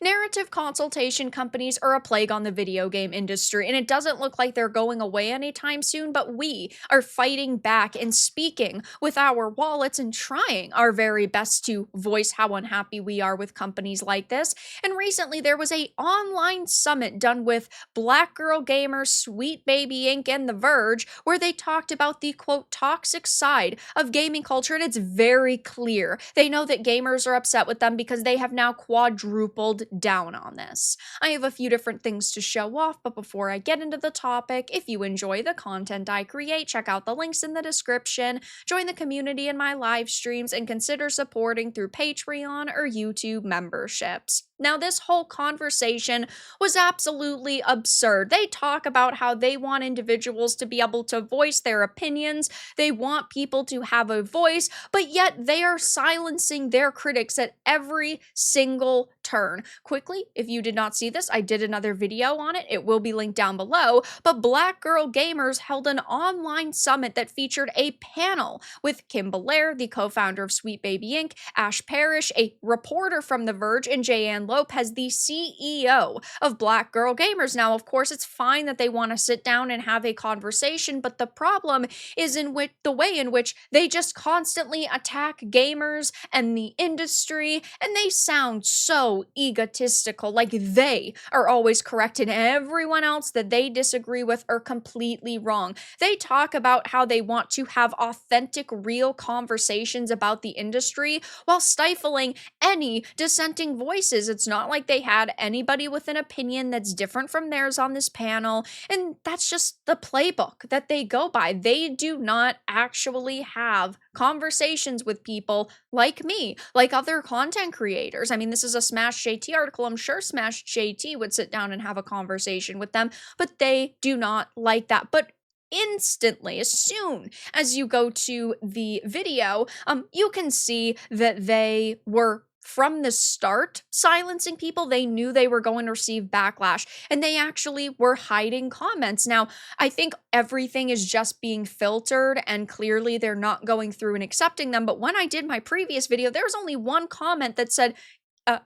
Narrative consultation companies are a plague on the video game industry, and it doesn't look like they're going away anytime soon, but we are fighting back and speaking with our wallets and trying our very best to voice how unhappy we are with companies like this. And recently there was a online summit done with Black Girl Gamers, Sweet Baby Inc., and The Verge, where they talked about the quote toxic side of gaming culture, and it's very clear. They know that gamers are upset with them because they have now quadrupled down on this. I have a few different things to show off, but before I get into the topic, if you enjoy the content I create, check out the links in the description, join the community in my live streams, and consider supporting through Patreon or YouTube memberships. Now, this whole conversation was absolutely absurd. They talk about how they want individuals to be able to voice their opinions, they want people to have a voice, but yet they are silencing their critics at every single turn. Quickly, if you did not see this, I did another video on it. It will be linked down below, but Black Girl Gamers held an online summit that featured a panel with Kim Belair, the co-founder of Sweet Baby Inc., Ash Parrish, a reporter from The Verge, and Jayanne Lopez, the CEO of Black Girl Gamers. Now, of course, it's fine that they want to sit down and have a conversation, but the problem is in the way in which they just constantly attack gamers and the industry, and they sound so egotistical, like they are always correct and everyone else that they disagree with are completely wrong. They talk about how they want to have authentic, real conversations about the industry while stifling any dissenting voices. It's not like they had anybody with an opinion that's different from theirs on this panel, and that's just the playbook that they go by. They do not actually have conversations with people like me, like other content creators. I mean, this is a Smash JT article. I'm sure Smash JT would sit down and have a conversation with them, but they do not like that. But instantly, as soon as you go to the video, you can see that they were from the start silencing people. They knew they were going to receive backlash, and they actually were hiding comments. Now, I think everything is just being filtered, and clearly they're not going through and accepting them. But when I did my previous video, there was only one comment that said,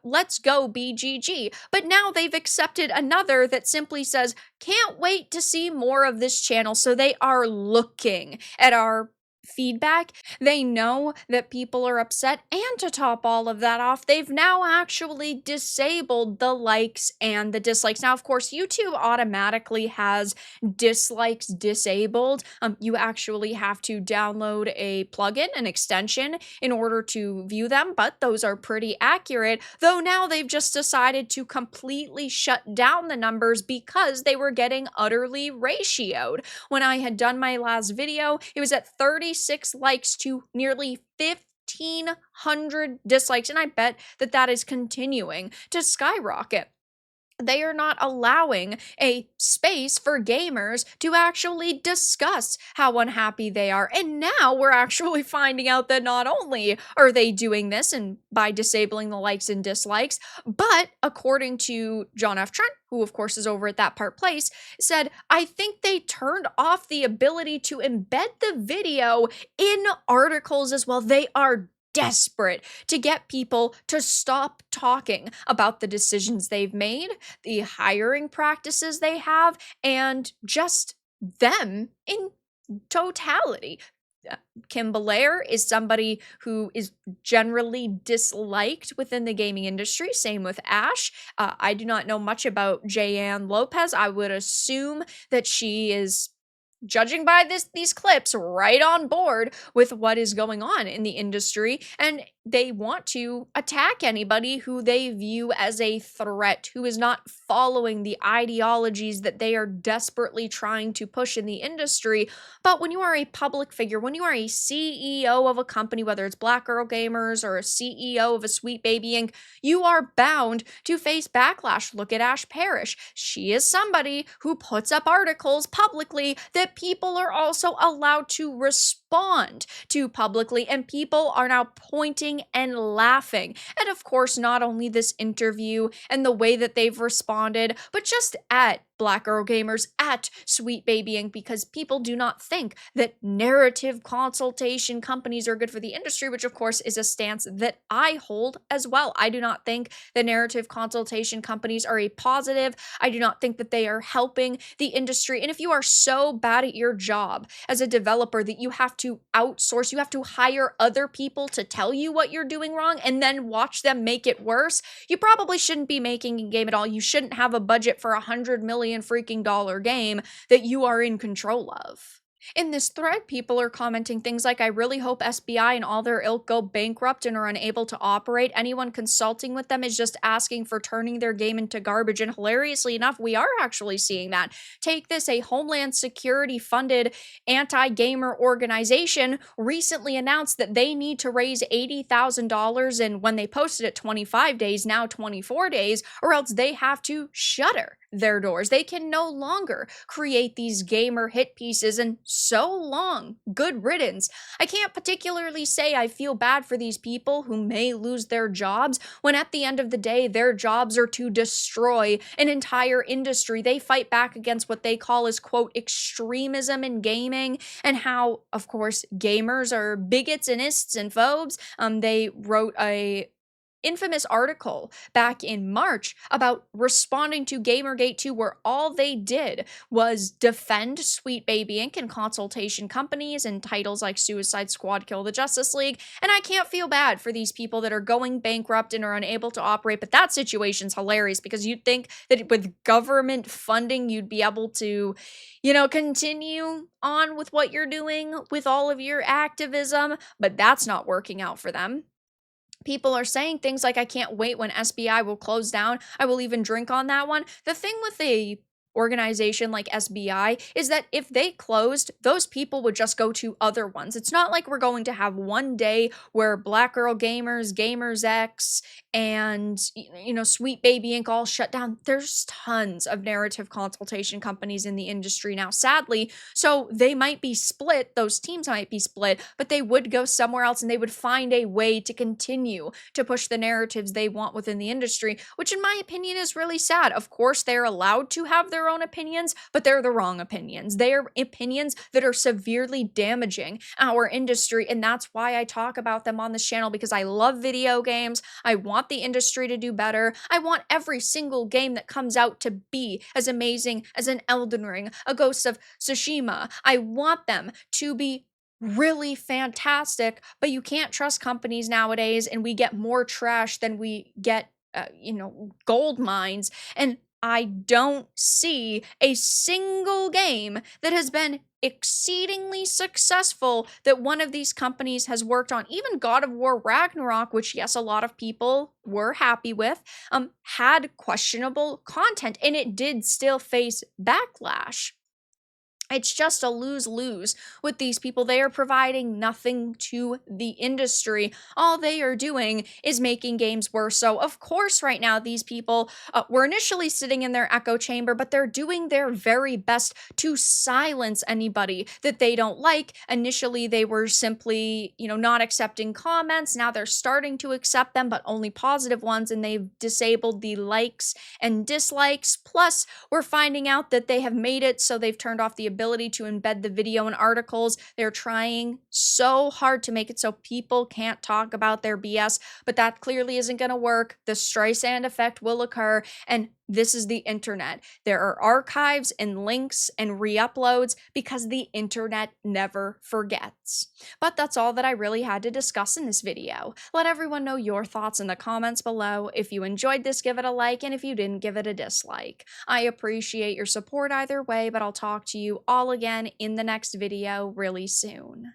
let's go BGG. But now they've accepted another that simply says, can't wait to see more of this channel. So they are looking at our feedback. They know that people are upset, and to top all of that off, they've now actually disabled the likes and the dislikes. Now, of course, YouTube automatically has dislikes disabled. You actually have to download a plugin, an extension, in order to view them, but those are pretty accurate, though now they've just decided to completely shut down the numbers because they were getting utterly ratioed. When I had done my last video, it was at 36 likes to nearly 1,500 dislikes, and I bet that that is continuing to skyrocket. They are not allowing a space for gamers to actually discuss how unhappy they are. And now we're actually finding out that not only are they doing this and by disabling the likes and dislikes, but according to John F. Trent, who of course is over at That Part Place, said, I think they turned off the ability to embed the video in articles as well. They are desperate to get people to stop talking about the decisions they've made, the hiring practices they have, and just them in totality. Kim Belair is somebody who is generally disliked within the gaming industry. Same with Ash. I do not know much about Jayanne Lopez. I would assume that she is, judging by these clips, right on board with what is going on in the industry, and they want to attack anybody who they view as a threat, who is not following the ideologies that they are desperately trying to push in the industry. But when you are a public figure, when you are a CEO of a company, whether it's Black Girl Gamers or a CEO of a Sweet Baby Inc., you are bound to face backlash. Look at Ash Parrish. She is somebody who puts up articles publicly that people are also allowed to respond to publicly, and people are now pointing and laughing. And of course, not only this interview and the way that they've responded, but just at Black Girl Gamers, at Sweet Baby Inc., because people do not think that narrative consultation companies are good for the industry, which of course is a stance that I hold as well. I do not think that narrative consultation companies are a positive. I do not think that they are helping the industry. And if you are so bad at your job as a developer that you have to outsource, you have to hire other people to tell you what you're doing wrong and then watch them make it worse, you probably shouldn't be making a game at all. You shouldn't have a budget for $100 million freaking dollar game that you are in control of. In this thread, people are commenting things like, I really hope SBI and all their ilk go bankrupt and are unable to operate. Anyone consulting with them is just asking for turning their game into garbage. And hilariously enough, we are actually seeing that. Take this, a Homeland Security funded anti-gamer organization recently announced that they need to raise $80,000, and when they posted it 25 days, now 24 days, or else they have to shutter their doors. They can no longer create these gamer hit pieces, and so long. Good riddance. I can't particularly say I feel bad for these people who may lose their jobs when at the end of the day their jobs are to destroy an entire industry. They fight back against what they call as, quote, extremism in gaming, and how, of course, gamers are bigots and ists and phobes. They wrote a infamous article back in March about responding to Gamergate 2, where all they did was defend Sweet Baby Inc. and consultation companies and titles like Suicide Squad, Kill the Justice League. And I can't feel bad for these people that are going bankrupt and are unable to operate, but that situation's hilarious because you'd think that with government funding, you'd be able to, continue on with what you're doing with all of your activism, but that's not working out for them. People are saying things like, I can't wait when SBI will close down. I will even drink on that one. The thing with a organization like SBI is that if they closed, those people would just go to other ones. It's not like we're going to have one day where Black Girl Gamers, Gamers X, and Sweet Baby Inc. all shut down. There's tons of narrative consultation companies in the industry now, sadly. So they might be split, those teams might be split, but they would go somewhere else and they would find a way to continue to push the narratives they want within the industry, which in my opinion is really sad. Of course, they're allowed to have their own opinions, but they're the wrong opinions. They are opinions that are severely damaging our industry, and that's why I talk about them on this channel, because I love video games. I want the industry to do better. I want every single game that comes out to be as amazing as an Elden Ring, a Ghost of Tsushima. I want them to be really fantastic, but you can't trust companies nowadays, and we get more trash than we get gold mines. And I don't see a single game that has been exceedingly successful that one of these companies has worked on. Even God of War Ragnarok, which yes, a lot of people were happy with, had questionable content, and it did still face backlash. It's just a lose-lose with these people. They are providing nothing to the industry. All they are doing is making games worse. So, of course, right now, these people were initially sitting in their echo chamber, but they're doing their very best to silence anybody that they don't like. Initially, they were simply, not accepting comments. Now they're starting to accept them, but only positive ones, and they've disabled the likes and dislikes. Plus, we're finding out that they have made it so they've turned off the ability to embed the video in articles. They're trying so hard to make it so people can't talk about their BS, but that clearly isn't going to work. The Streisand effect will occur, and this is the internet. There are archives and links and re-uploads because the internet never forgets. But that's all that I really had to discuss in this video. Let everyone know your thoughts in the comments below. If you enjoyed this, give it a like, and if you didn't, give it a dislike. I appreciate your support either way, but I'll talk to you all again in the next video really soon.